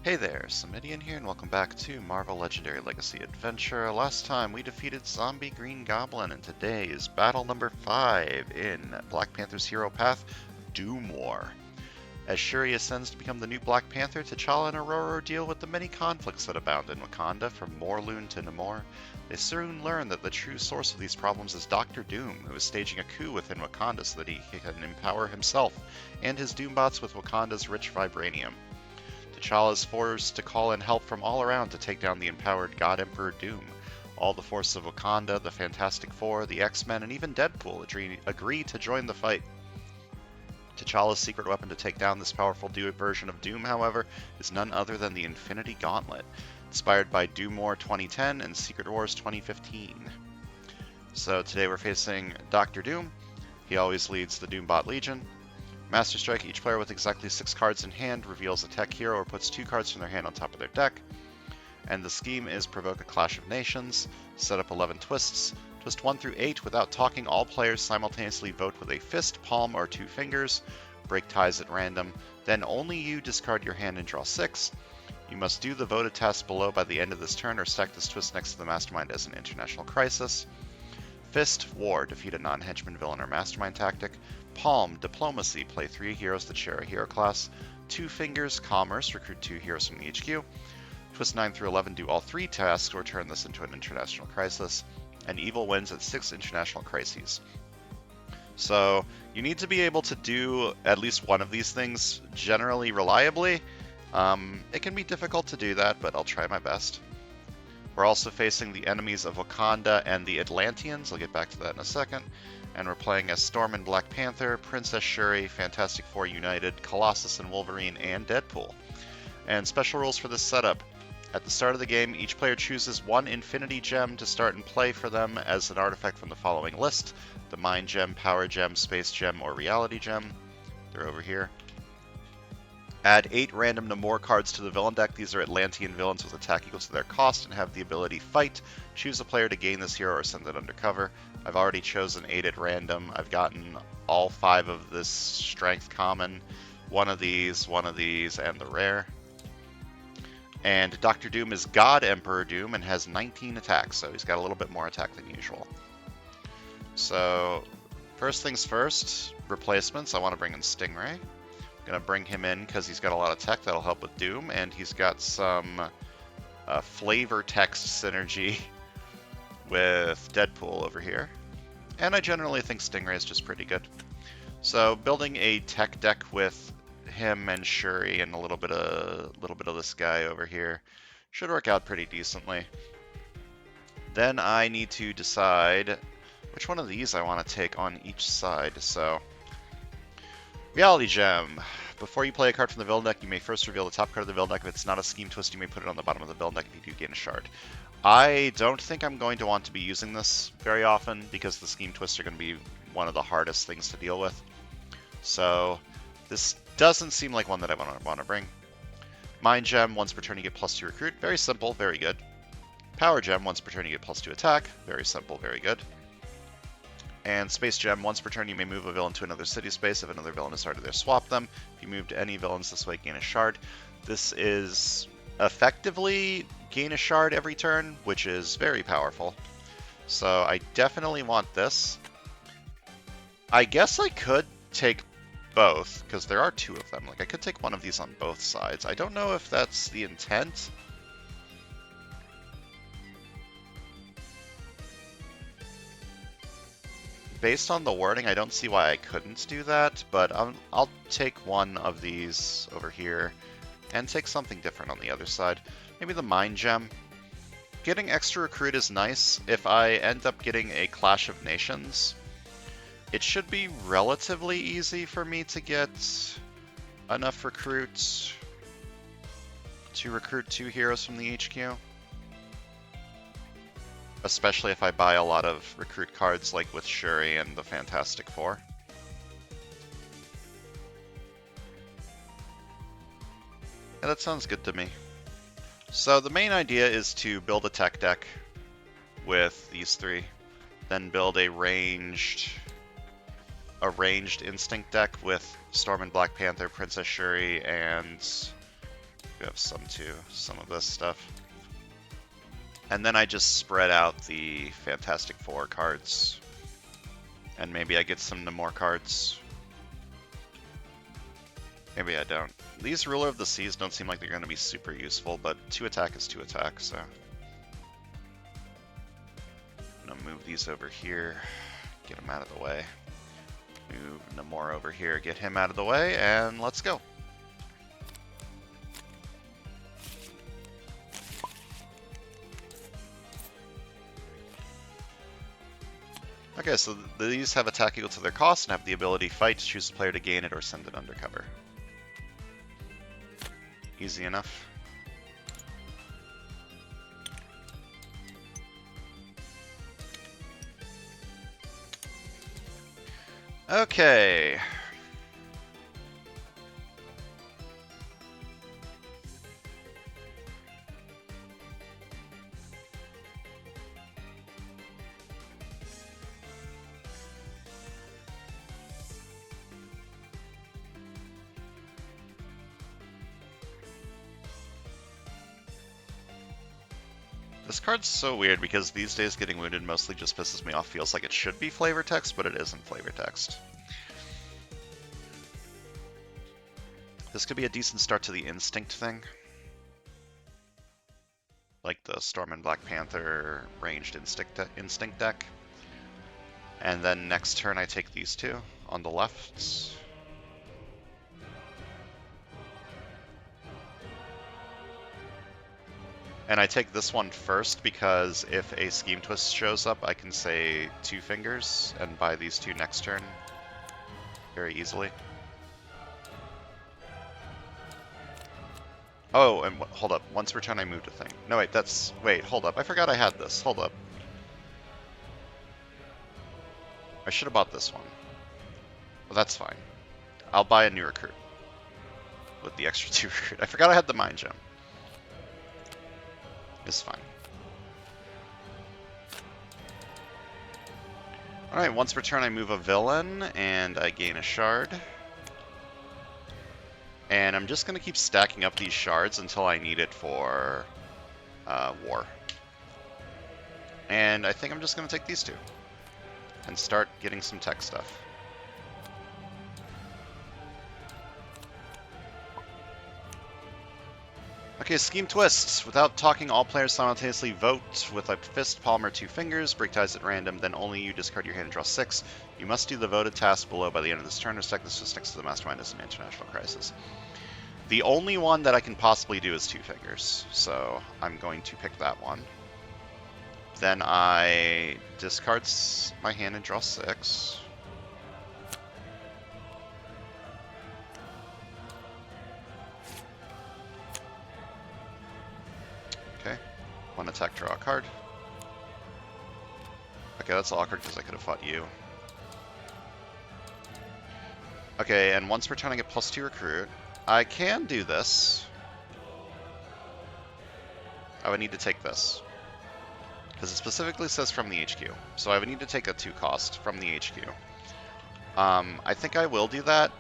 Hey there, Samitian here, and welcome back to Marvel Legendary Legacy Adventure. Last time we defeated Zombie Green Goblin, and today is battle number 5 in Black Panther's hero path, DOOMWAR. As Shuri ascends to become the new Black Panther, T'Challa and Aurora deal with the many conflicts that abound in Wakanda, from Morloon to Namor. They soon learn that the true source of these problems is Dr. Doom, who is staging a coup within Wakanda so that he can empower himself and his Doombots with Wakanda's rich vibranium. T'Challa is forced to call in help from all around to take down the empowered God Emperor Doom. All the forces of Wakanda, the Fantastic Four, the X-Men, and even Deadpool agree to join the fight. T'Challa's secret weapon to take down this powerful version of Doom, however, is none other than the Infinity Gauntlet, inspired by Doom War 2010 and Secret Wars 2015. So today we're facing Dr. Doom. He always leads the Doombot Legion. Master Strike, each player with exactly 6 cards in hand reveals a tech hero or puts 2 cards from their hand on top of their deck. And the scheme is provoke a Clash of Nations, set up 11 twists. Twist 1 through 8, without talking, all players simultaneously vote with a fist, palm, or 2 fingers. Break ties at random. Then only you discard your hand and draw 6. You must do the voted task below by the end of this turn or stack this twist next to the mastermind as an international crisis. Fist, War, defeat a non-henchman villain or mastermind tactic. Palm, Diplomacy, play 3 heroes that share a hero class. 2 Fingers, Commerce, recruit 2 heroes from the HQ. Twist 9 through 11, do all 3 tasks or turn this into an international crisis. And Evil wins at 6 international crises. So you need to be able to do at least one of these things generally reliably. It can be difficult to do that, but I'll try my best. We're also facing the enemies of Wakanda and the Atlanteans. I'll get back to that in a second. And we're playing as Storm and Black Panther, Princess Shuri, Fantastic Four United, Colossus and Wolverine, and Deadpool. And special rules for this setup. At the start of the game, each player chooses 1 Infinity Gem to start and play for them as an artifact from the following list: the Mind Gem, Power Gem, Space Gem, or Reality Gem. They're over here. Add 8 random Namor cards to the villain deck. These are Atlantean villains with attack equal to their cost and have the ability Fight. Choose a player to gain this hero or send it undercover. I've already chosen 8 at random. I've gotten all 5 of this strength common, one of these, and the rare. And Dr. Doom is God Emperor Doom and has 19 attacks, so he's got a little bit more attack than usual. So, first things first, replacements. I want to bring in Stingray. Gonna bring him in because he's got a lot of tech that'll help with Doom, and he's got some flavor text synergy with Deadpool over here. And I generally think Stingray is just pretty good. So building a tech deck with him and Shuri and a little bit of this guy over here should work out pretty decently. Then I need to decide which one of these I want to take on each side. So Reality Gem. Before you play a card from the villain deck, you may first reveal the top card of the villain deck. If it's not a scheme twist, you may put it on the bottom of the villain deck if you do gain a shard. I don't think I'm going to want to be using this very often because the scheme twists are going to be one of the hardest things to deal with. So this doesn't seem like one that I want to bring. Mind Gem, once per turn you get +2 recruit. Very simple, very good. Power Gem, once per turn you get +2 attack. Very simple, very good. And Space Gem, once per turn you may move a villain to another city space. If another villain is started there, swap them. If you moved any villains this way, gain a shard. This is effectively gain a shard every turn, which is very powerful. So I definitely want this. I guess I could take both, because there are 2 of them. Like, I could take one of these on both sides. I don't know if that's the intent. Based on the wording, I don't see why I couldn't do that, but I'll take one of these over here and take something different on the other side. Maybe the Mind Gem. Getting extra recruit is nice. If I end up getting a Clash of Nations, it should be relatively easy for me to get enough recruits to recruit 2 heroes from the HQ. Especially if I buy a lot of recruit cards like with Shuri and the Fantastic Four. Yeah, that sounds good to me. So the main idea is to build a tech deck with these 3, then build a ranged instinct deck with Storm and Black Panther, Princess Shuri, and We have some too, some of this stuff. And then I just spread out the Fantastic Four cards. And maybe I get some more cards. Maybe I don't. These Ruler of the Seas don't seem like they're going to be super useful, but 2 attack is 2 attack, so... I'm going to move these over here, get them out of the way. Move Namor over here, get him out of the way, and let's go. Okay, so these have attack equal to their cost and have the ability fight to choose a player to gain it or send it undercover. Easy enough. Okay. This card's so weird because these days getting wounded mostly just pisses me off. Feels like it should be flavor text, but it isn't flavor text. This could be a decent start to the instinct thing. Like the Storm and Black Panther ranged instinct deck. And then next turn I take these two on the left. And I take this one first because if a Scheme Twist shows up, I can say 2 fingers and buy these 2 next turn very easily. Oh, and hold up. Once per turn I moved a thing. No, wait, that's... Wait, hold up. I forgot I had this. Hold up. I should have bought this one. Well, that's fine. I'll buy a new recruit with the extra 2 recruit. I forgot I had the Mind Gem. It's fine. Alright, once per turn I move a villain, and I gain a shard. And I'm just going to keep stacking up these shards until I need it for war. And I think I'm just going to take these 2 and start getting some tech stuff. Okay, Scheme Twist. Without talking, all players simultaneously vote with a fist, palm, or 2 fingers. Break ties at random, then only you discard your hand and draw 6. You must do the voted task below by the end of this turn, or stack this fist next to the Mastermind as an international crisis. The only one that I can possibly do is 2 fingers, so I'm going to pick that one. Then I discard my hand and draw 6. Okay, 1 attack, draw a card. Okay, that's awkward because I could have fought you. Okay, and once per turn I get +2 recruit. I can do this. I would need to take this. Because it specifically says from the HQ. So I would need to take a 2 cost from the HQ. I think I will do that.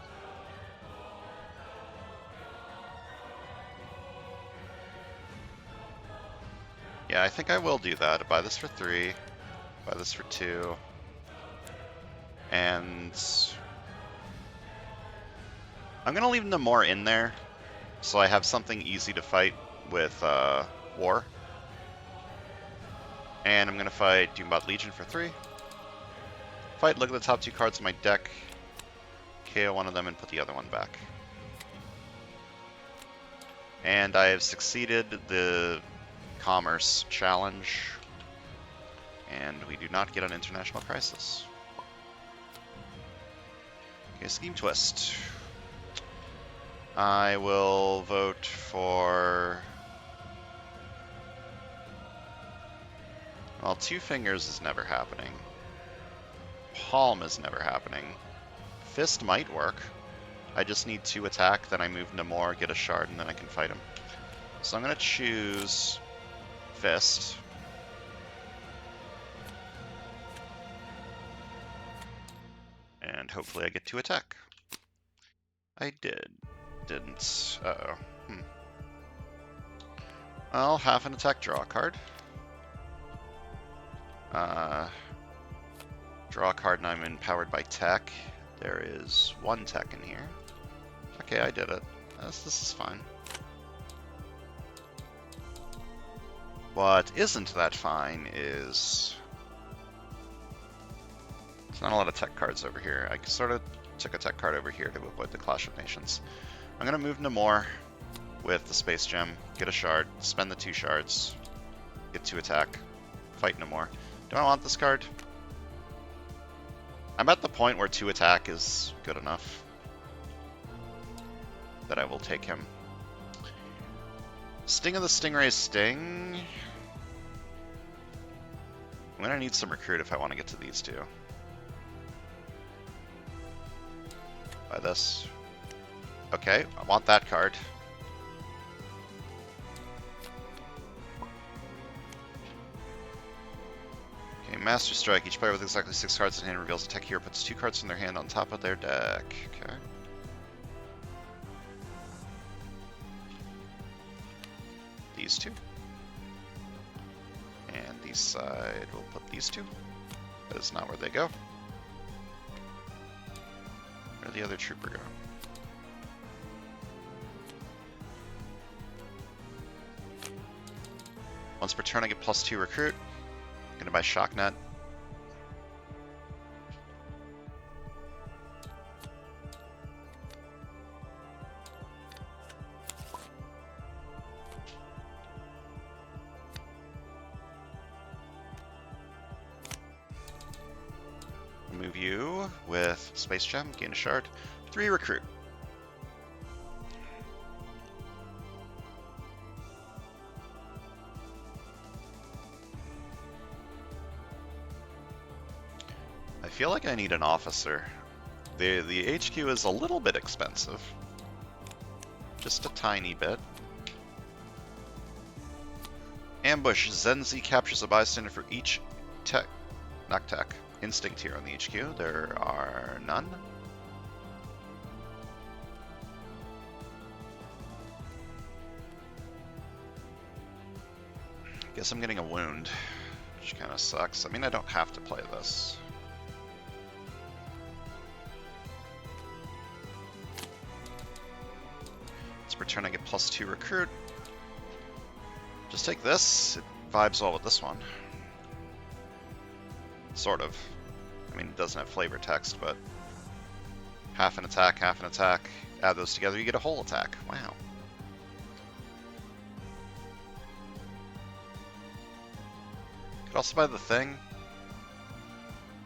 Yeah, I think I will do that. Buy this for 3. Buy this for 2. And... I'm going to leave Namor in there, so I have something easy to fight with War. And I'm going to fight Doombot Legion for 3. Fight, look at the top 2 cards in my deck, KO one of them and put the other one back. And I have succeeded the Commerce Challenge, and we do not get an International Crisis. Okay, Scheme Twist. I will vote for... Well, 2 fingers is never happening. Palm is never happening. Fist might work. I just need 2 attack, then I move Namor, get a shard, and then I can fight him. So I'm going to choose Fist. And hopefully I get to attack. I did. Didn't. Uh-oh. I'll half an attack, draw a card. Draw a card and I'm empowered by tech. There is one tech in here. Okay, I did it. This is fine. What isn't that fine is... There's not a lot of tech cards over here. I sort of took a tech card over here to avoid the Clash of Nations. I'm going to move Namor with the Space Gem, get a shard, spend the 2 shards, get 2 attack, fight Namor. Do I want this card? I'm at the point where 2 attack is good enough that I will take him. Sting of the Stingray's Sting. I'm going to need some recruit if I want to get to these 2. Buy this. Okay, I want that card. Okay, Master Strike. Each player with exactly 6 cards in hand reveals a tech hero, puts 2 cards from their hand on top of their deck. Okay. These 2. And these side, we'll put these 2. That is not where they go. Where'd the other trooper go? Once per turn, I get +2 recruit. I'm gonna buy Shocknet. Move you with Space Gem, gain a shard, 3 recruit. I feel like I need an officer. The HQ is a little bit expensive. Just a tiny bit. Ambush. Zenzi captures a bystander for each tech. Not tech. Instinct here on the HQ. There are none. Guess I'm getting a wound, which kind of sucks. I mean, I don't have to play this. Per turn, I get +2 recruit. Just take this. It vibes well with this one. Sort of. I mean, it doesn't have flavor text, but half an attack, half an attack. Add those together, you get a whole attack. Wow. Could also buy the thing.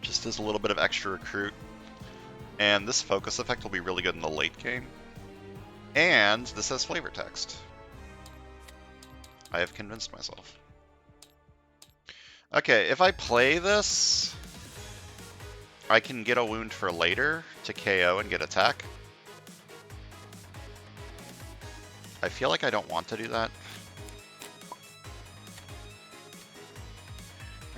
Just as a little bit of extra recruit. And this focus effect will be really good in the late game. And this has flavor text. I have convinced myself. Okay, if I play this, I can get a wound for later to KO and get attack. I feel like I don't want to do that.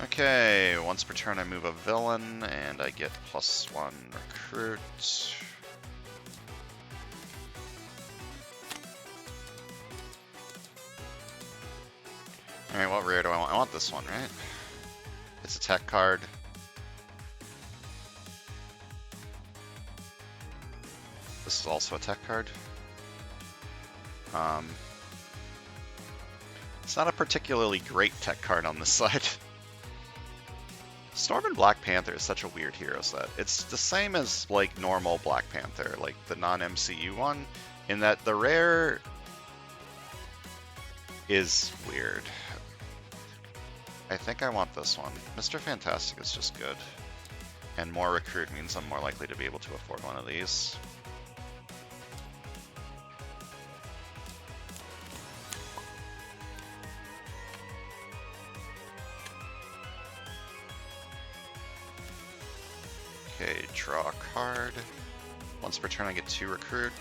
Okay, once per turn I move a villain, and I get +1 recruit. Alright, what rare do I want? I want this one, right? It's a tech card. This is also a tech card. It's not a particularly great tech card on this side. Storm and Black Panther is such a weird hero set. It's the same as, like, normal Black Panther, like the non-MCU one, in that the rare is weird. I think I want this one. Mr. Fantastic is just good. And more recruit means I'm more likely to be able to afford one of these. Okay, draw a card. Once per turn I get 2 recruit.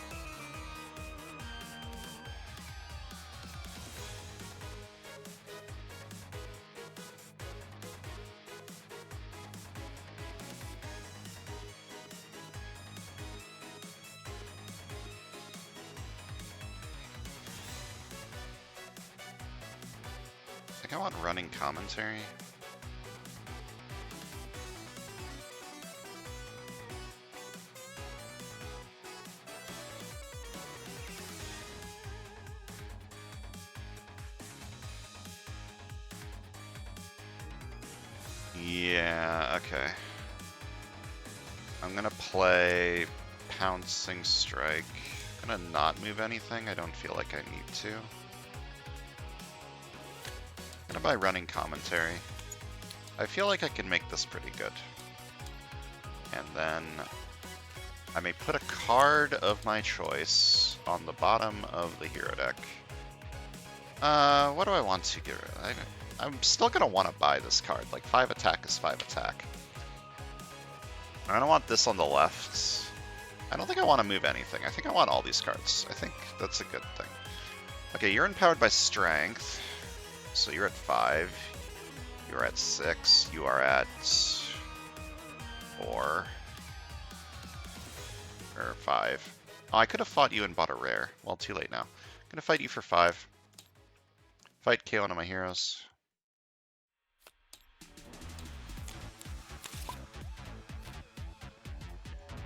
think I want running commentary. Yeah, okay. I'm gonna play Pouncing Strike. I'm gonna not move anything. I don't feel like I need to. I'm gonna buy Running Commentary. I feel like I can make this pretty good. And then I may put a card of my choice on the bottom of the hero deck. What do I want to get rid of? I'm still gonna want to buy this card. Like 5 attack is 5 attack. I don't want this on the left. I don't think I want to move anything. I think I want all these cards. I think that's a good thing. Okay, you're empowered by strength. So you're at 5. You're at 6. You are at 4. Or 5. Oh, I could have fought you and bought a rare. Well, too late now. I'm gonna fight you for 5. Fight KO one of my heroes.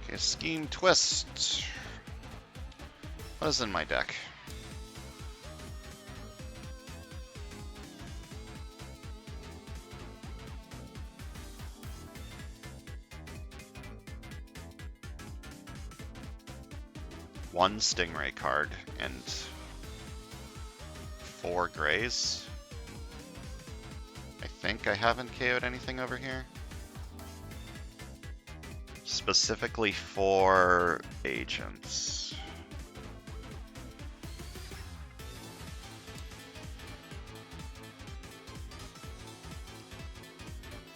Okay, Scheme Twist. What is in my deck? One Stingray card and 4 grays. I think I haven't KO'd anything over here. Specifically for agents.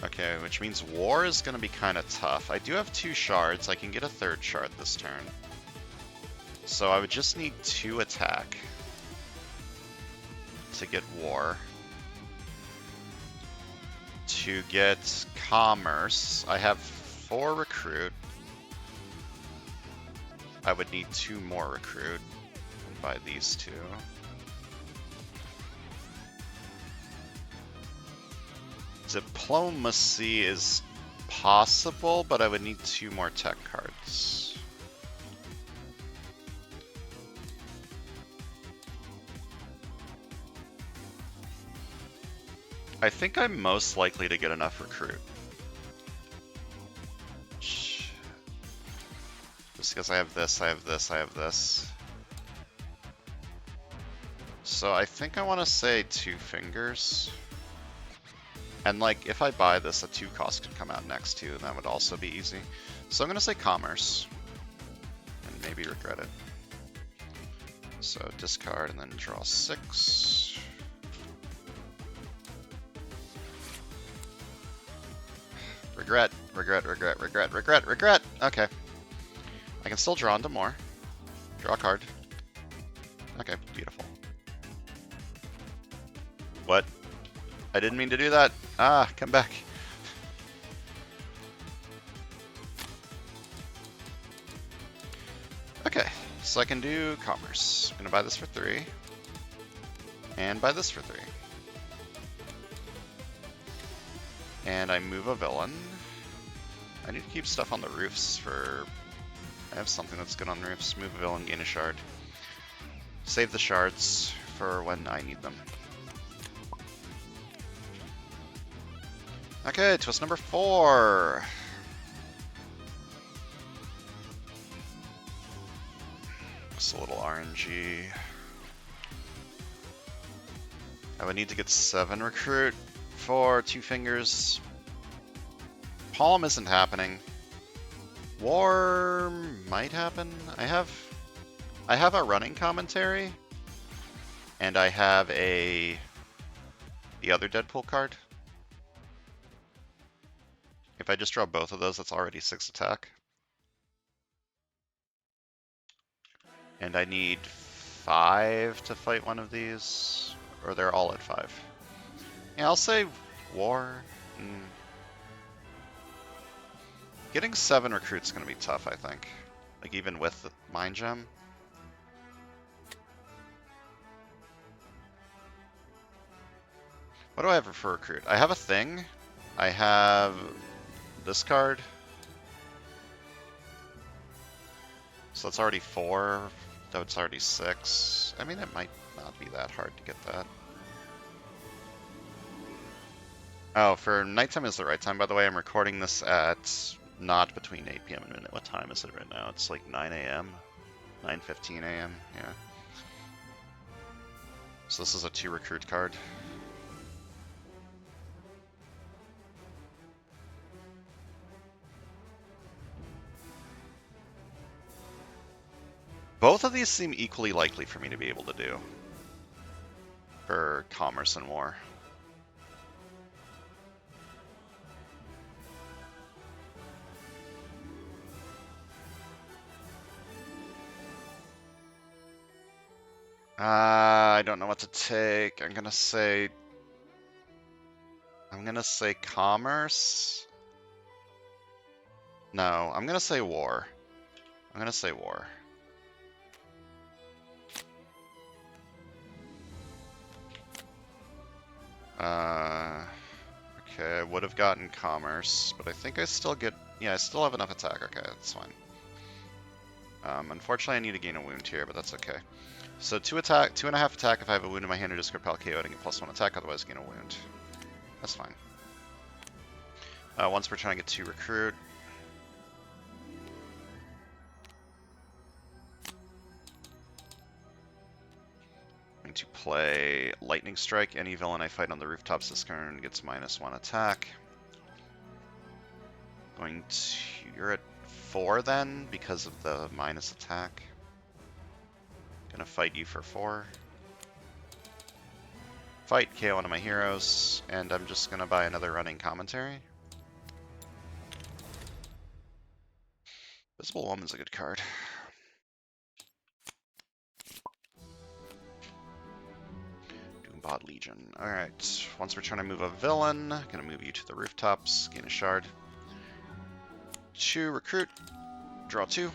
Okay, which means war is going to be kind of tough. I do have 2 shards. I can get a 3rd shard this turn. So I would just need 2 attack to get war. To get commerce, I have 4 recruit. I would need 2 more recruit and buy these 2. Diplomacy is possible, but I would need 2 more tech cards. I think I'm most likely to get enough recruit. Just because I have this, I have this, I have this. So I think I want to say 2 fingers. And like, if I buy this, a 2 cost could come out next too, and that would also be easy. So I'm going to say commerce. And maybe regret it. So discard and then draw 6. Regret, regret, regret, regret, regret, regret. Okay. I can still draw into more. Draw a card. Okay, beautiful. What? I didn't mean to do that. Ah, come back. Okay, so I can do commerce. I'm gonna buy this for 3. And buy this for 3. And I move a villain. I need to keep stuff on the roofs for... I have something that's good on roofs. Move a villain, gain a shard. Save the shards for when I need them. Okay, twist number 4. Just a little RNG. I would need to get 7 recruit for 2 fingers. Palm isn't happening. War might happen. I have a running commentary, and I have the other Deadpool card. If I just draw both of those, that's already 6 attack. And I need 5 to fight one of these, or they're all at 5. Yeah, I'll say war. Getting 7 recruits is going to be tough, I think. Like, even with the Mind Gem. What do I have for recruit? I have a thing. I have this card. So that's already 4. Though it's already 6. I mean, it might not be that hard to get that. Oh, for nighttime is the right time, by the way. I'm recording this at not between 8 p.m. and midnight. What time is it right now? It's like 9 a.m. 9:15 a.m. Yeah. So this is a 2 recruit card. Both of these seem equally likely for me to be able to do. For commerce and war. I don't know what to take. I'm gonna say commerce. No, I'm gonna say war. I'm gonna say war. Okay, I would have gotten commerce, but I think I still get... Yeah, I still have enough attack. Okay, that's fine. Unfortunately, I need to gain a wound here, but that's okay. So 2 attack, 2.5 attack if I have a wound in my hand or discard pile KO, I get +1 attack, otherwise gain a wound. That's fine. Once per turn I get 2 recruit. I'm going to play Lightning Strike. Any villain I fight on the rooftops this turn gets -1 attack. Going to... You're at 4 then, because of the minus attack. Gonna fight you for 4. Fight, KO one of my heroes, and I'm just gonna buy another running commentary. Visible Woman's a good card. Doombot Legion. Alright, once per turn I move a villain. Gonna move you to the rooftops, gain a shard. 2 recruit, draw 2.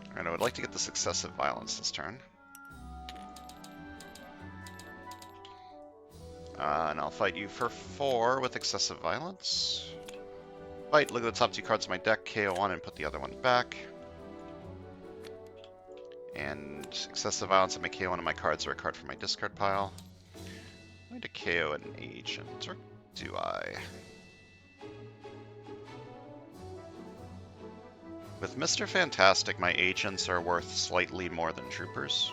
Alright, I would like to get the successive violence this turn. And I'll fight you for 4 with excessive violence. Fight, look at the top 2 cards of my deck, KO one and put the other one back. And excessive violence, I may KO one of my cards or a card from my discard pile. I'm going to KO an agent, or do I? With Mr. Fantastic, my agents are worth slightly more than troopers.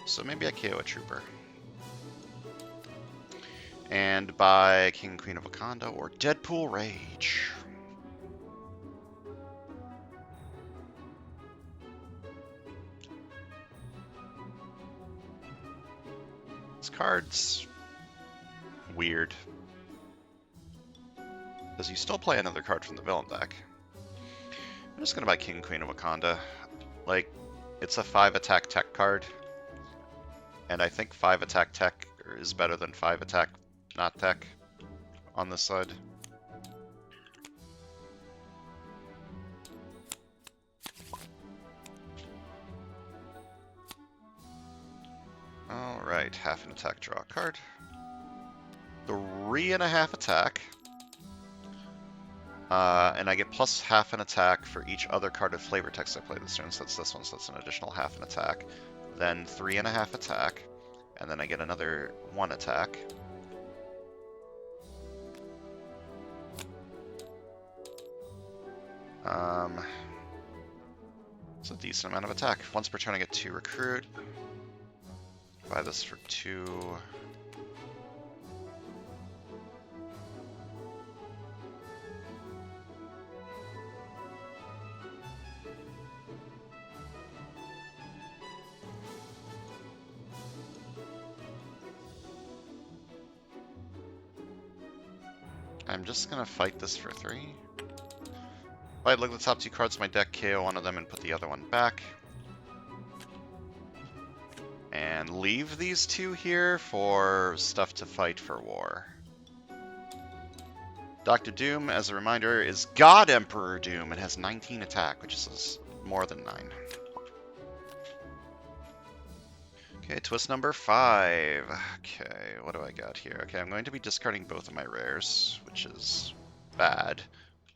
So maybe I KO a trooper. And by King and Queen of Wakanda or Deadpool Rage. This card's weird. Because you still play another card from the villain deck. I'm just gonna buy King and Queen of Wakanda. Like, it's a 5 attack tech card. And I think 5 attack tech is better than 5 attack not tech on this side. Alright, half an attack, draw a card. 3.5 attack. And I get plus half an attack for each other card of flavor text I play this turn, so that's this one, so that's an additional half an attack. Then 3.5 attack, and then I get another 1 attack. It's a decent amount of attack. Once per turn I get 2 recruit. Buy this for 2. I'm just gonna fight this for 3. Fight, look at the top 2 cards of my deck, KO one of them and put the other one back. And leave these 2 here for stuff to fight for war. Dr. Doom, as a reminder, is God Emperor Doom and has 19 attack, which is more than 9. Okay, twist number 5. Okay, what do I got here? Okay, I'm going to be discarding both of my rares, which is bad.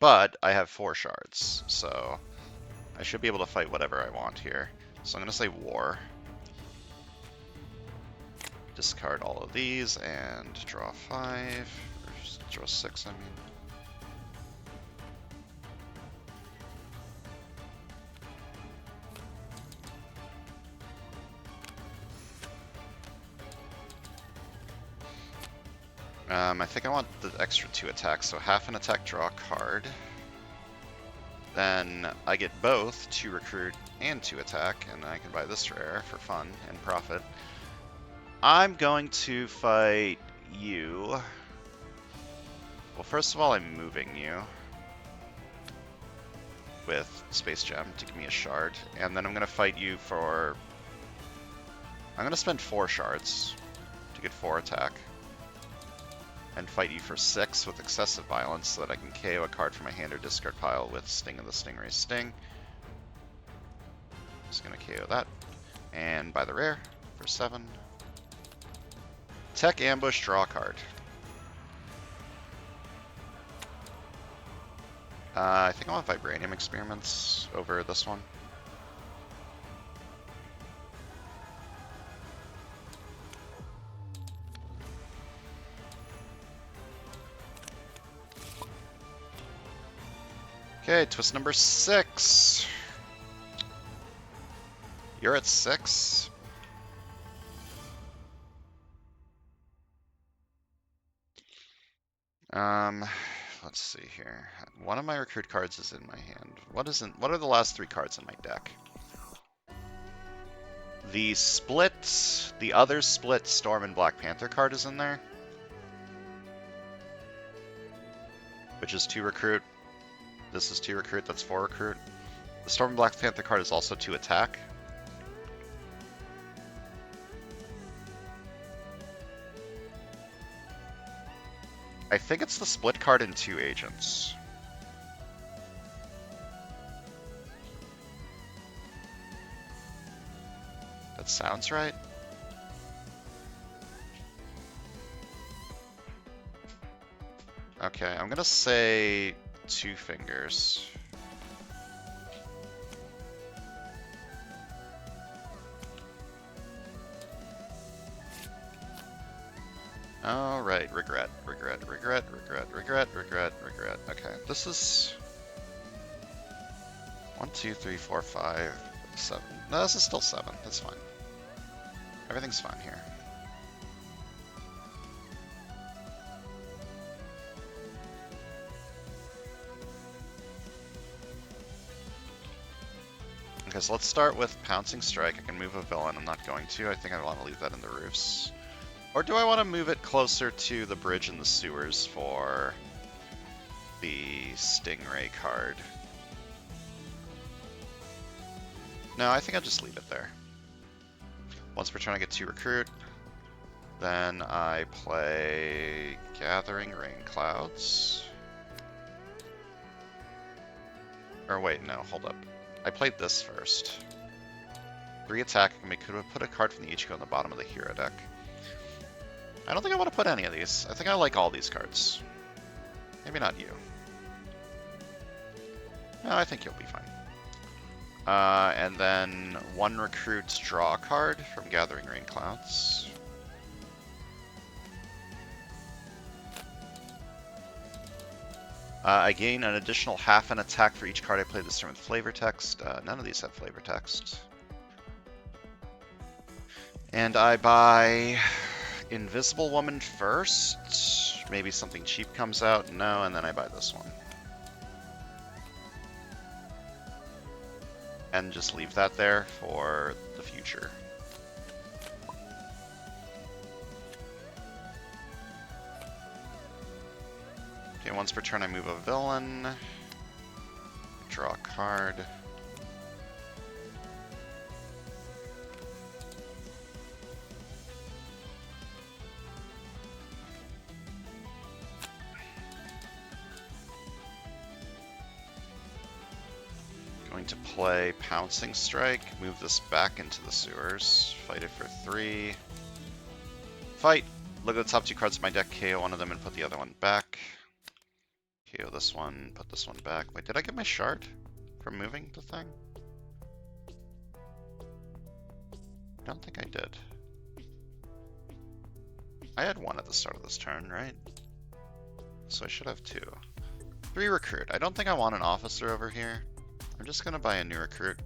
But I have 4 shards, so I should be able to fight whatever I want here. So I'm going to say War. Discard all of these and draw 5. Or draw 6, I mean. I think I want the extra 2 attacks, so half an attack, draw a card. Then I get both 2 recruit and 2 attack, and I can buy this rare for fun and profit. I'm going to fight you. Well, first of all, I'm moving you with Space Gem to give me a shard, and then I'm going to fight you for... I'm going to spend 4 shards to get 4 attack, and fight you for 6 with excessive violence so that I can KO a card from my hand or discard pile with Sting of the Stingray Sting. Just going to KO that, and buy the rare for 7. Tech Ambush, draw a card. I think I want Vibranium Experiments over this one. Okay, twist number 6. You're at 6. Let's see here. One of my recruit cards is in my hand. What are the last 3 cards in my deck? The other split Storm and Black Panther card is in there, which is 2 recruit. This is 2 recruit, that's 4 recruit. The Storm and Black Panther card is also 2 attack. I think it's the split card and 2 agents. That sounds right. Okay, I'm gonna say 2 fingers. Alright, regret. Okay, this is 1, 2, 3, 4, 5, 7. No, this is still 7. That's fine. Everything's fine here. Okay, so let's start with Pouncing Strike. I can move a villain. I'm not going to. I think I want to leave that in the roofs. Or do I want to move it closer to the bridge and the sewers for the Stingray card? No, I think I'll just leave it there. Once per turn I get 2 recruit. Then I play Gathering Rain Clouds. Or wait, no, hold up. I played this first. 3 attack, I could have put a card from the Ichigo on the bottom of the hero deck. I don't think I want to put any of these. I think I like all these cards. Maybe not you. No, I think you'll be fine. And then 1 recruits draw a card from Gathering Rain Clouds. I gain an additional half an attack for each card I play this turn with flavor text. None of these have flavor text. And I buy Invisible Woman first. Maybe something cheap comes out. No, and then I buy this one. And just leave that there for the future. Okay, once per turn I move a villain. Draw a card. going to play Pouncing Strike, move this back into the sewers, fight it for 3. Fight! Look at the top 2 cards of my deck, KO one of them and put the other one back. KO this one, put this one back. Wait, did I get my shard from moving the thing? I don't think I did. I had 1 at the start of this turn, right? So I should have 2. 3 recruit. I don't think I want an officer over here. I'm just gonna buy a new recruit.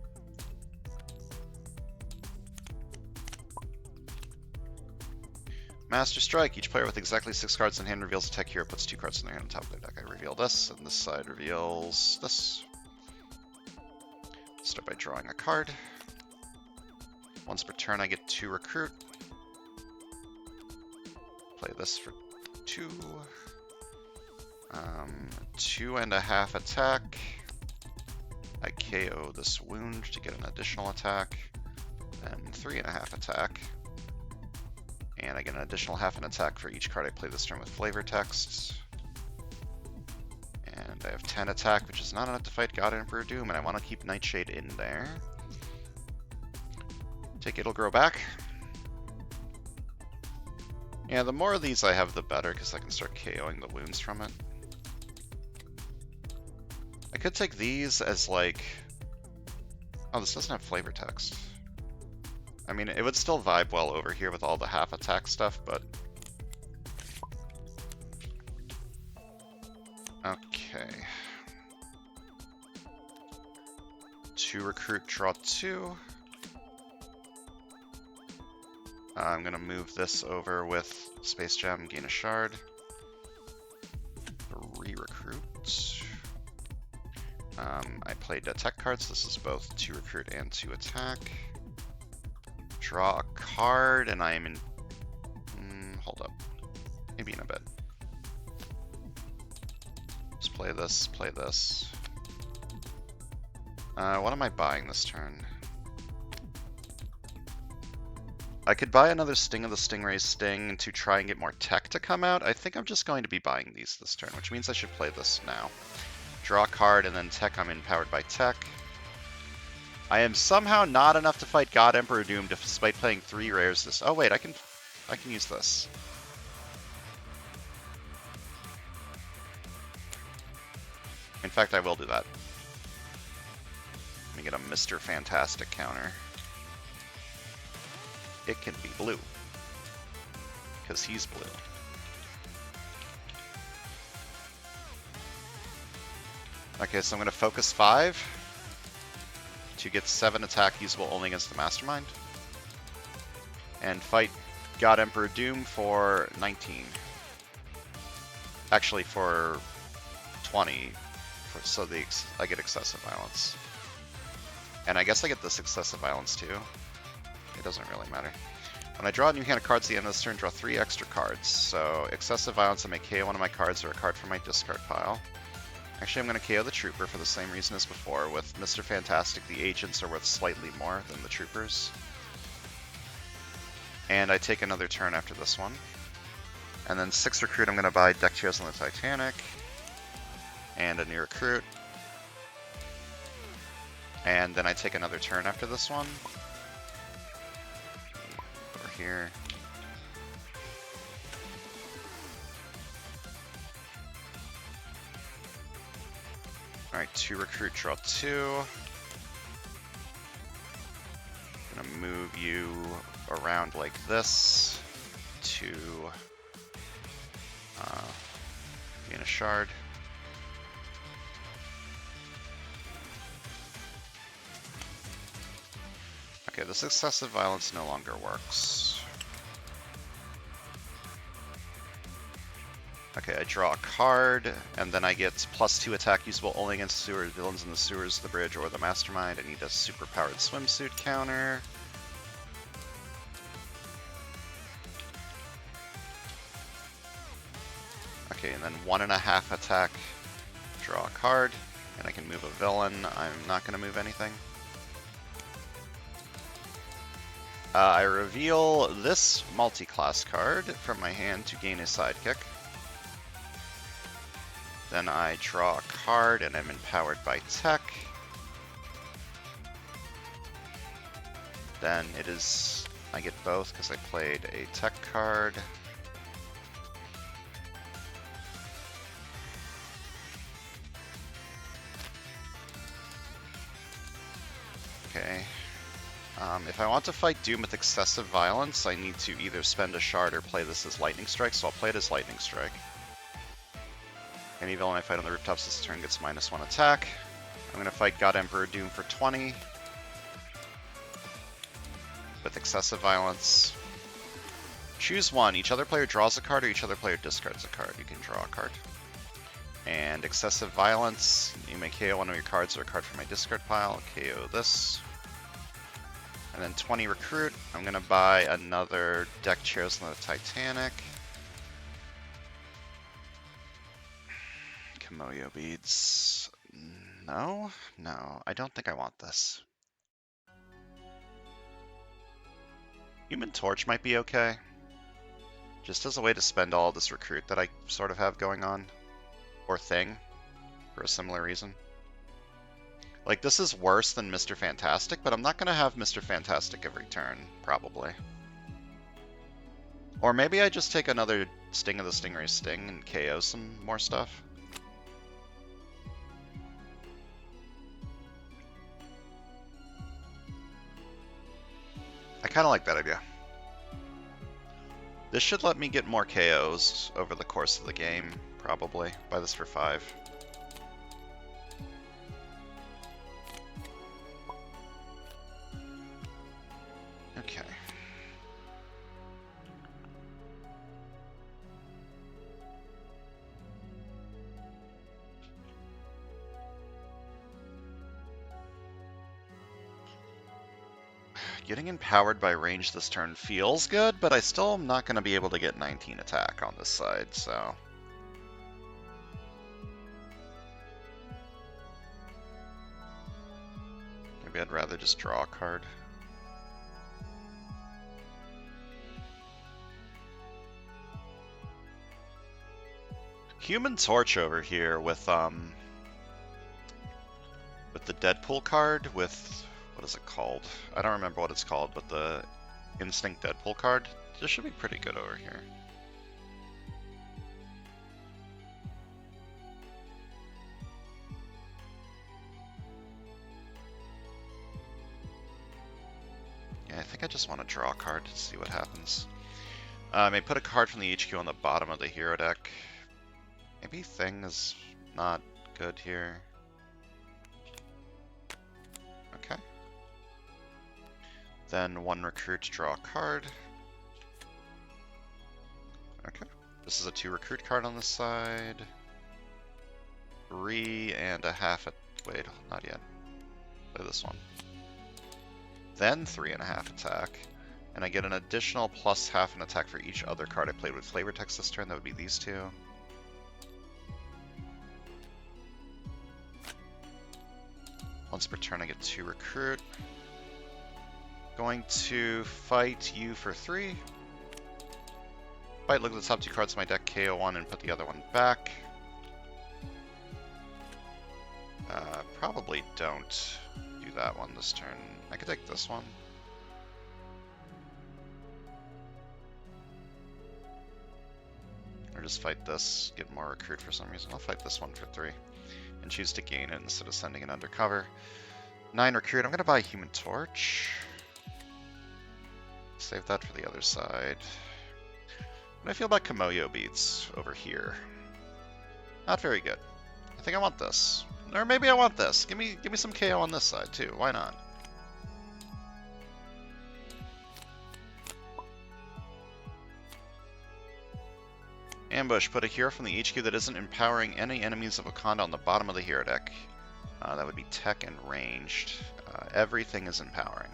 Master Strike. Each player with exactly 6 cards in hand reveals a tech hero, puts 2 cards in their hand on top of their deck. I reveal this, and this side reveals this. Start by drawing a card. Once per turn, I get 2 recruit. Play this for 2. 2.5 attack. I KO this wound to get an additional attack. And 3.5 attack. And I get an additional half an attack for each card I play this turn with flavor text. And I have 10 attack, which is not enough to fight God Emperor Doom, and I want to keep Nightshade in there. Take It'll Grow Back. Yeah, the more of these I have, the better, because I can start KOing the wounds from it. I could take these as like... Oh, this doesn't have flavor text. I mean, it would still vibe well over here with all the half attack stuff, but... Okay. 2 recruit, draw 2. I'm gonna move this over with Space Gem, gain a shard. 3 recruits. I played tech cards. This is both 2 recruit and 2 attack. Draw a card, and I am in... hold up. Maybe in a bit. Just play this, play this. What am I buying this turn? I could buy another Sting of the Stingray's Sting to try and get more tech to come out. I think I'm just going to be buying these this turn, which means I should play this now. Draw a card, and then tech, I'm empowered by tech. I am somehow not enough to fight God Emperor Doom despite playing 3 rares this... Oh wait, I can use this. In fact, I will do that. Let me get a Mr. Fantastic counter. It can be blue. Because he's blue. Okay, so I'm going to focus 5 to get 7 attack usable only against the Mastermind. And fight God Emperor Doom for 19. Actually, for 20. So I get excessive violence. And I guess I get this excessive violence too. It doesn't really matter. When I draw a new hand of cards at the end of this turn, draw 3 extra cards. So excessive violence, I may KO one of my cards or a card from my discard pile. Actually, I'm going to KO the Trooper for the same reason as before. With Mr. Fantastic, the agents are worth slightly more than the Troopers. And I take another turn after this one. And then 6 recruit, I'm going to buy deck chairs on the Titanic. And a new recruit. And then I take another turn after this one. Over here. Alright, 2 recruit, draw 2. I'm gonna move you around like this to gain a shard. Okay, this excessive violence no longer works. Okay, I draw a card, and then I get +2 attack usable only against sewers, villains in the sewers, the bridge, or the Mastermind. I need a superpowered swimsuit counter. Okay, and then 1.5 attack, draw a card, and I can move a villain. I'm not going to move anything. I reveal this multi-class card from my hand to gain a sidekick. Then I draw a card and I'm empowered by tech. Then it is... I get both because I played a tech card. Okay. If I want to fight Doom with excessive violence, I need to either spend a shard or play this as Lightning Strike, so I'll play it as Lightning Strike. Any villain I fight on the rooftops this turn gets -1 attack. I'm going to fight God Emperor Doom for 20. With excessive violence. Choose one. Each other player draws a card or each other player discards a card. You can draw a card. And excessive violence, you may KO one of your cards or a card from my discard pile. KO this. And then 20 recruit. I'm going to buy another deck Chosen of the Titanic. Kimoyo beads. No? No, I don't think I want this. Human Torch might be okay. Just as a way to spend all this recruit that I sort of have going on. Or thing. For a similar reason. Like, this is worse than Mr. Fantastic, but I'm not going to have Mr. Fantastic every turn, probably. Or maybe I just take another Sting of the Stingray Sting and KO some more stuff. I kind of like that idea. This should let me get more KOs over the course of the game, probably. Buy this for 5. Okay. Getting empowered by range this turn feels good, but I still am not going to be able to get 19 attack on this side, so... Maybe I'd rather just draw a card. Human Torch over here with the Deadpool card with... What is it called? I don't remember what it's called, but the Instinct Deadpool card. This should be pretty good over here. Yeah, I think I just want to draw a card to see what happens. I may put a card from the HQ on the bottom of the hero deck. Maybe Thing is not good here. Okay. Then 1 recruit to draw a card. Okay. This is a 2 recruit card on this side. 3.5 at... Wait, not yet. Play this one. Then 3.5 attack. And I get an additional +1/2 an attack for each other card I played with flavor text this turn. That would be these 2. Once per turn I get 2 recruit. Going to fight you for 3. Fight, look at the top 2 cards of my deck, KO one and put the other one back. Probably don't do that one this turn. I could take this one. Or just fight this, get more recruit for some reason. I'll fight this one for 3. And choose to gain it instead of sending it undercover. 9 recruit. I'm going to buy Human Torch. Save that for the other side. What do I feel about Kimoyo beads over here? Not very good. I think I want this. Or maybe I want this. Give me some KO on this side too. Why not? Ambush. Put a hero from the HQ that isn't empowering any enemies of Wakanda on the bottom of the hero deck. That would be tech and ranged. Everything is empowering.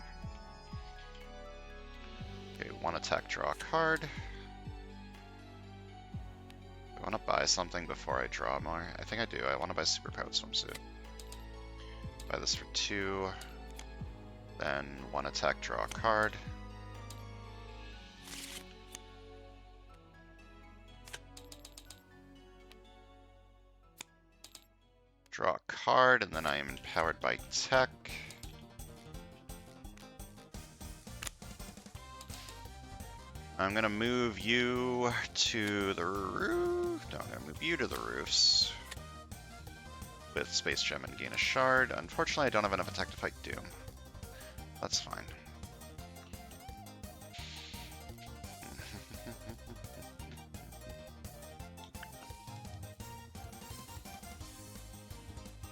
Okay, 1 attack, draw a card. I want to buy something before I draw more. I think I do. I want to buy Super Powered Swimsuit. Buy this for 2. Then 1 attack, draw a card. Draw a card, and then I am empowered by tech. I'm gonna move you to the roof. No, I'm gonna move you to the roofs with Space Gem and gain a shard. Unfortunately, I don't have enough attack to fight Doom. That's fine.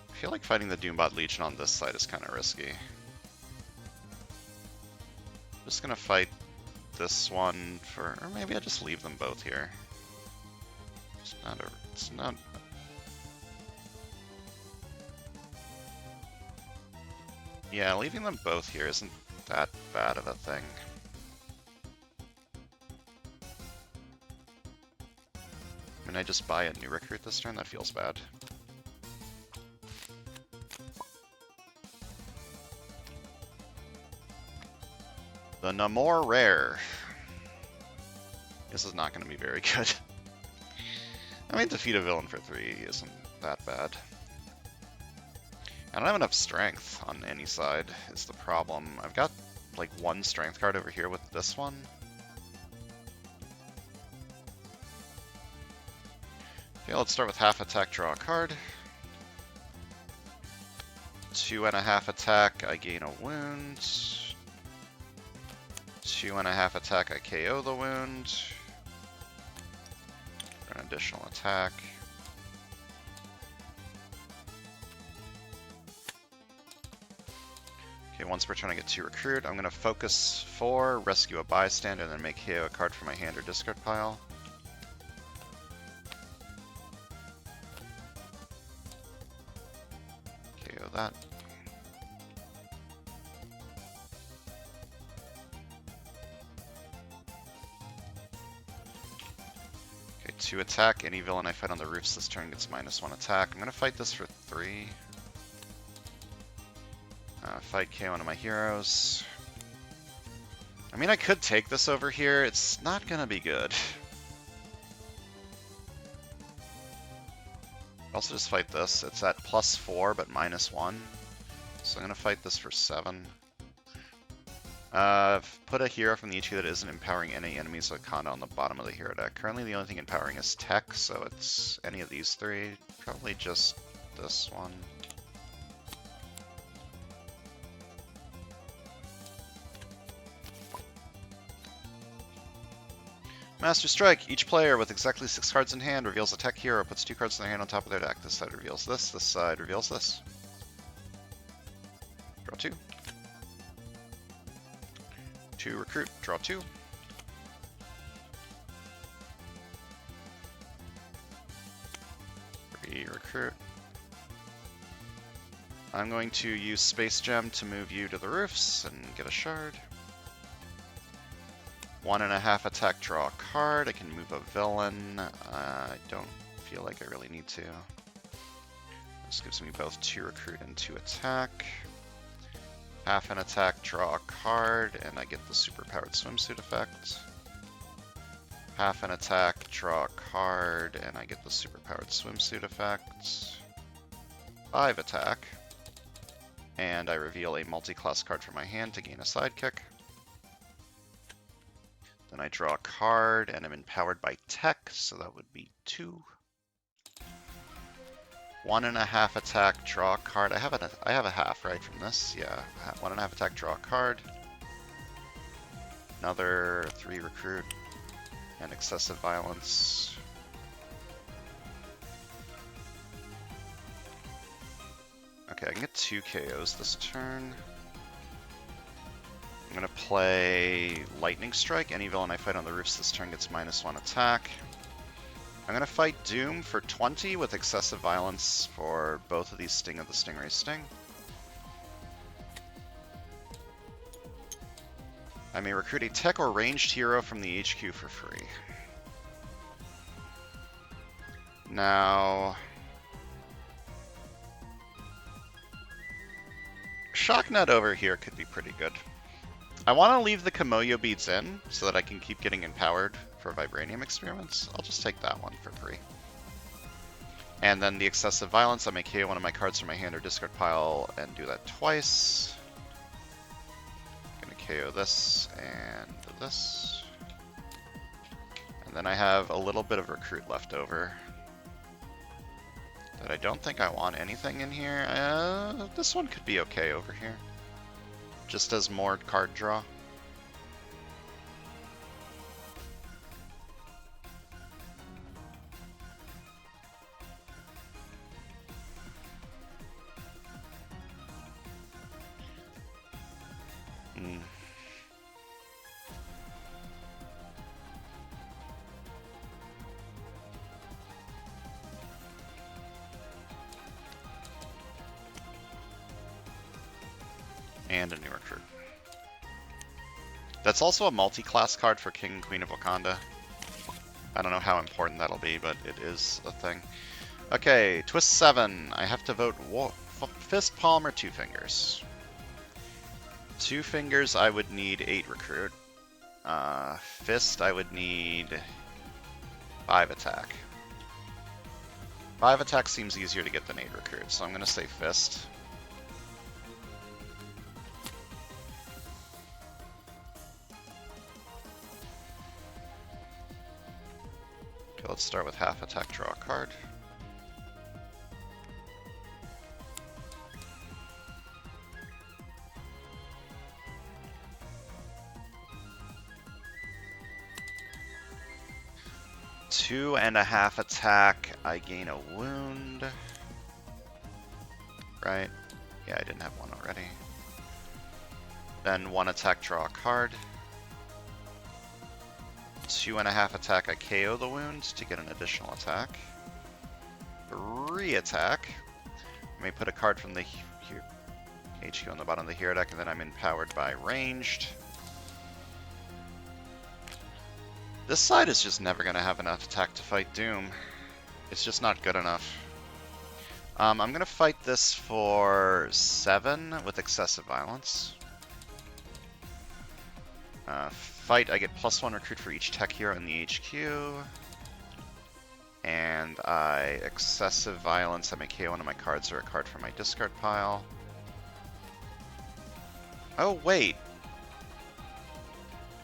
I feel like fighting the Doombot Legion on this side is kind of risky. Just gonna fight this one for, or maybe I just leave them both here. It's not. Yeah, leaving them both here isn't that bad of a thing. I mean, I just buy a new recruit this turn? That feels bad. The Namor Rare. This is not going to be very good. I mean, defeat a villain for 3 isn't that bad. I don't have enough strength on any side, is the problem. I've got, like, 1 strength card over here with this one. Okay, let's start with half attack, draw a card. 2.5 attack, I gain a wound. 2.5 attack, I KO the wound. For an additional attack. Okay, once per turn I get 2 recruit. I'm going to focus 4, rescue a bystander, and then make KO a card from my hand or discard pile. KO that. Okay, 2 attack. Any villain I fight on the roofs this turn gets -1 attack. I'm going to fight this for 3. Fight KO one of my heroes. I mean, I could take this over here. It's not going to be good. Also just fight this. It's at +4, but -1. So I'm going to fight this for 7. Put a hero from the HQ that isn't empowering any enemies with Kanda on the bottom of the hero deck. Currently the only thing empowering is tech, so it's any of these 3. Probably just this one. Master Strike. Each player with exactly 6 cards in hand reveals a tech hero, puts 2 cards in their hand on top of their deck. This side reveals this side reveals this. Draw 2. 2 recruit, draw 2. Recruit. I'm going to use Space Gem to move you to the roofs and get a shard. 1.5 attack, draw a card. I can move a villain. I don't feel like I really need to. This gives me both 2 recruit and 2 attack. Half an attack, draw a card, and I get the superpowered swimsuit effect. Half an attack, draw a card, and I get the superpowered swimsuit effect. 5 attack, and I reveal a multi-class card from my hand to gain a sidekick. Then I draw a card, and I'm empowered by tech, so that would be 2. 1.5 attack, draw a card. I have a half, right, from this? Yeah, 1.5 attack, draw a card. Another 3 recruit, and excessive violence. Okay, I can get 2 KOs this turn. I'm going to play Lightning Strike. Any villain I fight on the roofs this turn gets -1 attack. I'm going to fight Doom for 20 with excessive violence for both of these Sting of the Stingray Sting. I may recruit a tech or ranged hero from the HQ for free. Now, Shocknut over here could be pretty good. I want to leave the Kimoyo beads in so that I can keep getting empowered for Vibranium experiments. I'll just take that one for free. And then the excessive violence, I may KO one of my cards from my hand or discard pile and do that twice. I'm going to KO this and this. And then I have a little bit of recruit left over. That I don't think I want anything in here. This one could be okay over here. Just as more card draw. And a new recruit. That's also a multi-class card for King and Queen of Wakanda. I don't know how important that'll be, but it is a thing. Okay, twist 7. I have to vote fist, palm, or two fingers. Two fingers, I would need 8 recruit. Fist, I would need 5 attack. 5 attack seems easier to get than 8 recruit, so I'm going to say fist. Okay, let's start with half attack, draw a card. Two and a half attack, I gain a wound. Right? Yeah, I didn't have one already. Then 1 attack, draw a card. 2 and a half attack, I KO the wound to get an additional attack. 3 attack. I may put a card from the HQ on the bottom of the hero deck, and then I'm empowered by ranged. This side is just never going to have enough attack to fight Doom. It's just not good enough. I'm going to fight this for 7 with excessive violence. Fight, I get +1 recruit for each tech hero in the HQ. And excessive violence, I may KO one of my cards or a card from my discard pile. Oh, wait.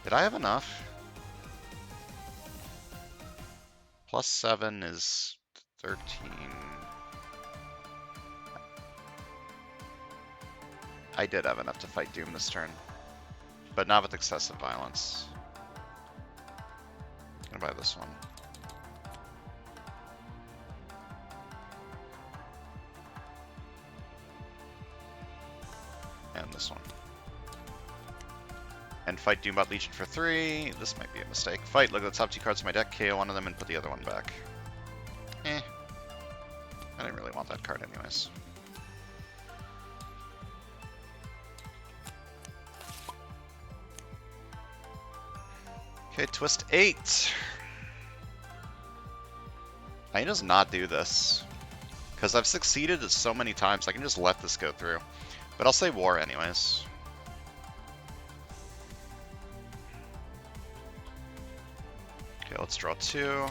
Did I have enough? +7 is 13. I did have enough to fight Doom this turn, but not with excessive violence. I'm gonna buy this one. And this one. And fight Doombot Legion for 3. This might be a mistake. Fight, look at the top 2 cards of my deck, KO one of them, and put the other one back. I didn't really want that card anyways. Okay, twist 8. I can just not do this, because I've succeeded so many times, I can just let this go through. But I'll say war anyways. Okay, let's draw 2.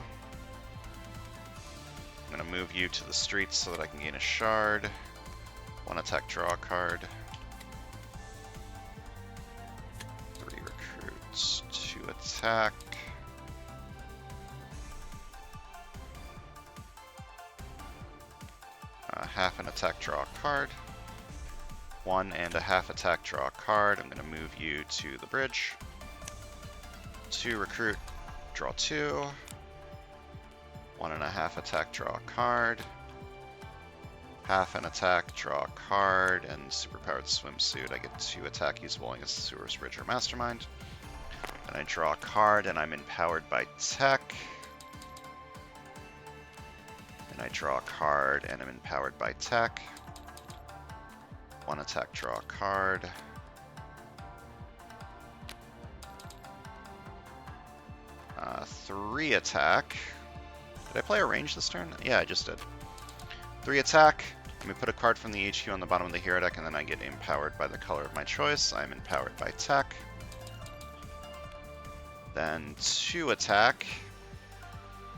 I'm going to move you to the streets so that I can gain a shard. 1 attack, draw a card. 3 recruits, 2 attack. Half an attack, draw a card. 1 and a half attack, draw a card. I'm going to move you to the bridge. 2 recruit, draw 2. 1 and a half attack, draw a card. Half an attack, draw a card, and superpowered swimsuit. I get 2 attack usable against the Sewers Bridge or Mastermind. And I draw a card, and I'm empowered by tech. And I draw a card, and I'm empowered by tech. 1 attack, draw a card. Three attack. Did I play a range this turn? Yeah, I just did. 3 attack. Let me put a card from the HQ on the bottom of the hero deck, and then I get empowered by the color of my choice. I'm empowered by tech. Then 2 attack.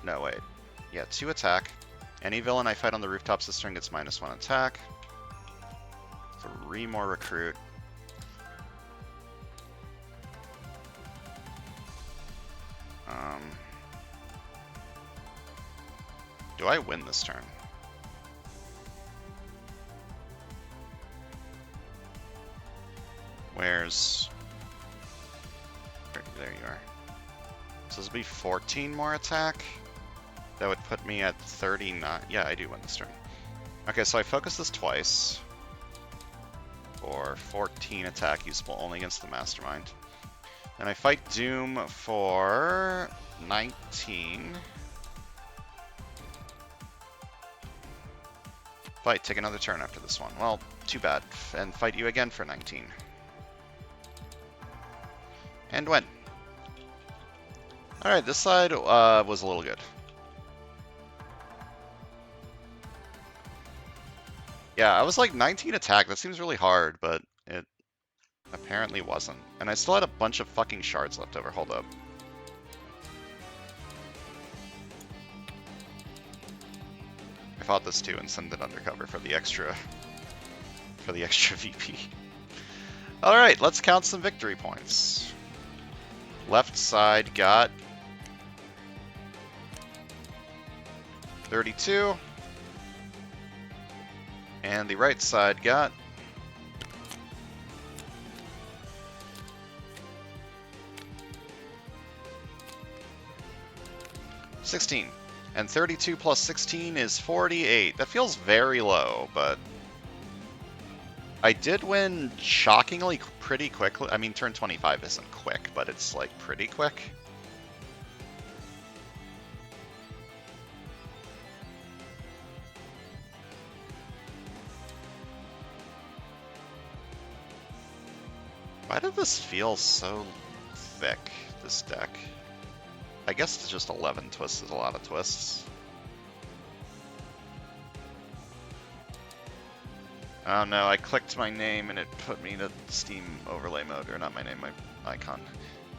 No, wait. Yeah, 2 attack. Any villain I fight on the rooftops this turn gets -1 attack. 3 more recruit. Do I win this turn? Where's... There you are. So this will be 14 more attack. That would put me at 39. Yeah, I do win this turn. Okay, so I focus this twice. For 14 attack, usable only against the Mastermind. And I fight Doom for 19. Fight, take another turn after this one. Well, too bad. And fight you again for 19. And win. Alright, this side was a little good. Yeah, I was like 19 attack. That seems really hard, but it apparently wasn't. And I still had a bunch of fucking shards left over. Hold up. I fought this too and sent it undercover for the extra VP. Alright, let's count some victory points. Left side got 32. And the right side got 16. And 32 plus 16 is 48. That feels very low, but I did win shockingly pretty quickly. I mean, turn 25 isn't quick, but it's like pretty quick. Why did this feel so thick, this deck? I guess it's just 11 twists is a lot of twists. Oh no, I clicked my name and it put me to Steam overlay mode, or not my name, my icon.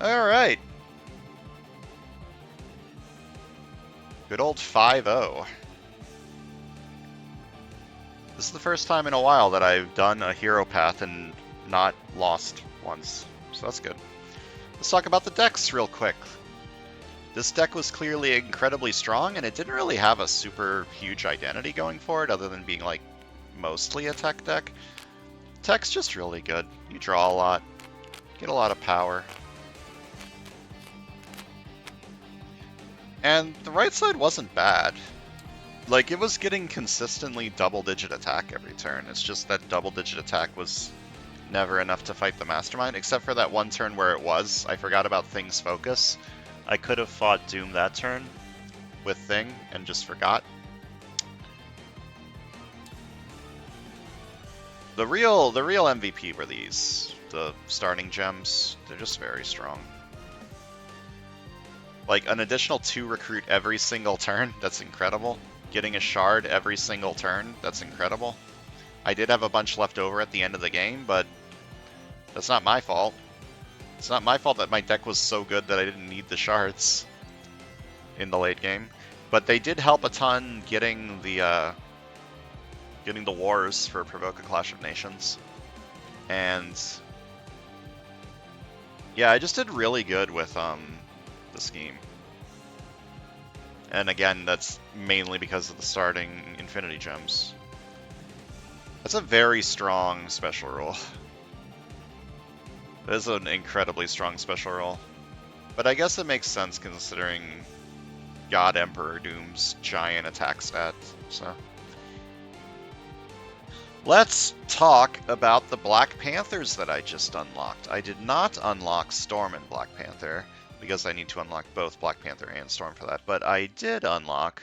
Alright. Good old 5-0. This is the first time in a while that I've done a hero path and not lost once, so that's good. Let's talk about the decks real quick. This deck was clearly incredibly strong, and it didn't really have a super huge identity going for it, other than being like mostly a tech deck. Tech's just really good. You draw a lot, get a lot of power. And the right side wasn't bad. Like, it was getting consistently double-digit attack every turn. It's just that double-digit attack was never enough to fight the Mastermind, except for that one turn where it was. I forgot about Thing's focus. I could have fought Doom that turn with Thing and just forgot. The real MVP were these. The starting gems. They're just very strong. Like, an additional 2 recruit every single turn, that's incredible. Getting a shard every single turn, that's incredible. I did have a bunch left over at the end of the game, but that's not my fault. It's not my fault that my deck was so good that I didn't need the shards in the late game. But they did help a ton getting the wars for Provoke a Clash of Nations. And yeah, I just did really good with the scheme. And again, that's mainly because of the starting Infinity Gems. That's a very strong special rule. That is an incredibly strong special role. But I guess it makes sense considering God Emperor Doom's giant attack stat, so. Let's talk about the Black Panthers that I just unlocked. I did not unlock Storm and Black Panther, because I need to unlock both Black Panther and Storm for that, but I did unlock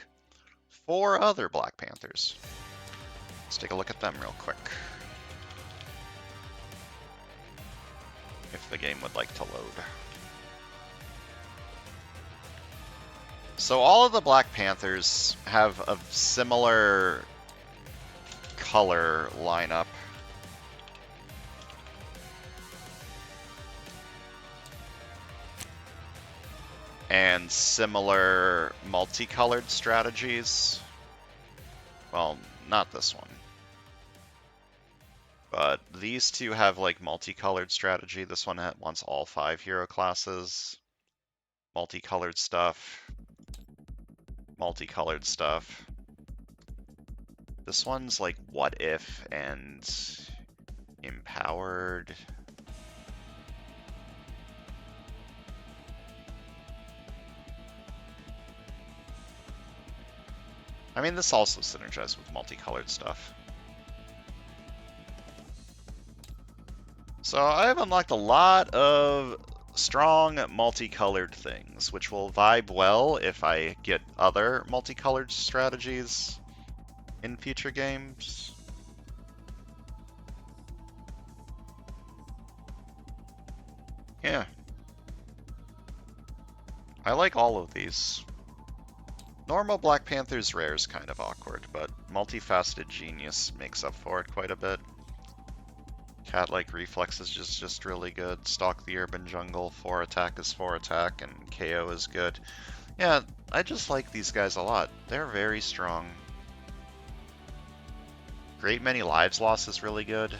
4 other Black Panthers. Let's take a look at them real quick. If the game would like to load. So all of the Black Panthers have a similar color lineup. And similar multicolored strategies. Well, not this one. But these two have like multicolored strategy. This one wants all 5 hero classes. Multicolored stuff. multicolored stuff. This one's like What If and Empowered. I mean, this also synergizes with multicolored stuff. So I have unlocked a lot of strong multicolored things, which will vibe well if I get other multicolored strategies in future games. Yeah. I like all of these. Normal Black Panther's rare is kind of awkward, but multifaceted genius makes up for it quite a bit. Cat-like reflex is just really good. Stalk the urban jungle, 4 attack is 4 attack, and KO is good. Yeah, I just like these guys a lot. They're very strong. Great many lives lost is really good.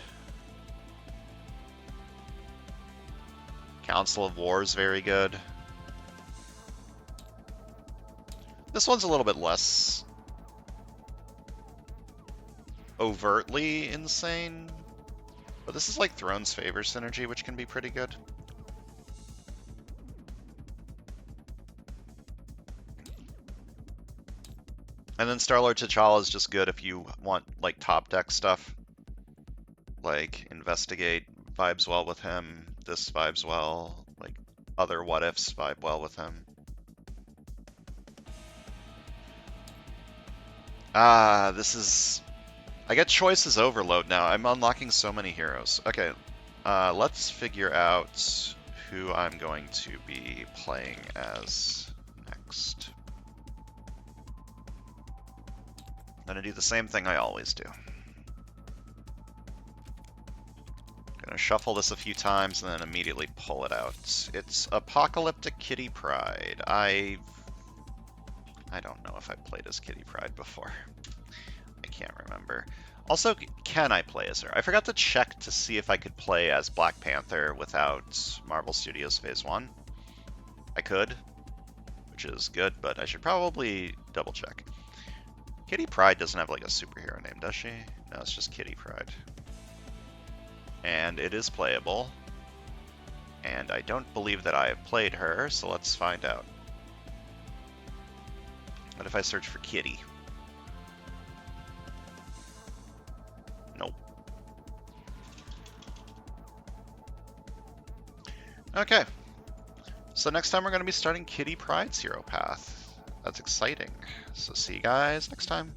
Council of War is very good. This one's a little bit less overtly insane, but this is like Throne's Favor synergy, which can be pretty good. And then Star-Lord T'Challa is just good if you want like top deck stuff. Like Investigate vibes well with him, this vibes well, like other What Ifs vibe well with him. This is... I get choices overload now. I'm unlocking so many heroes. Okay, let's figure out who I'm going to be playing as next. I'm gonna do the same thing I always do. Gonna shuffle this a few times and then immediately pull it out. It's Apocalyptic Kitty Pryde. I don't know if I played as Kitty Pryde before. I can't remember. Also, can I play as her? I forgot to check to see if I could play as Black Panther without Marvel Studios Phase 1. I could, which is good, but I should probably double check. Kitty Pryde doesn't have like a superhero name, does she? No, it's just Kitty Pryde. And it is playable. And I don't believe that I have played her, so let's find out. What if I search for Kitty? Nope. Okay. So next time we're going to be starting Kitty Pryde's hero path. That's exciting. So see you guys next time.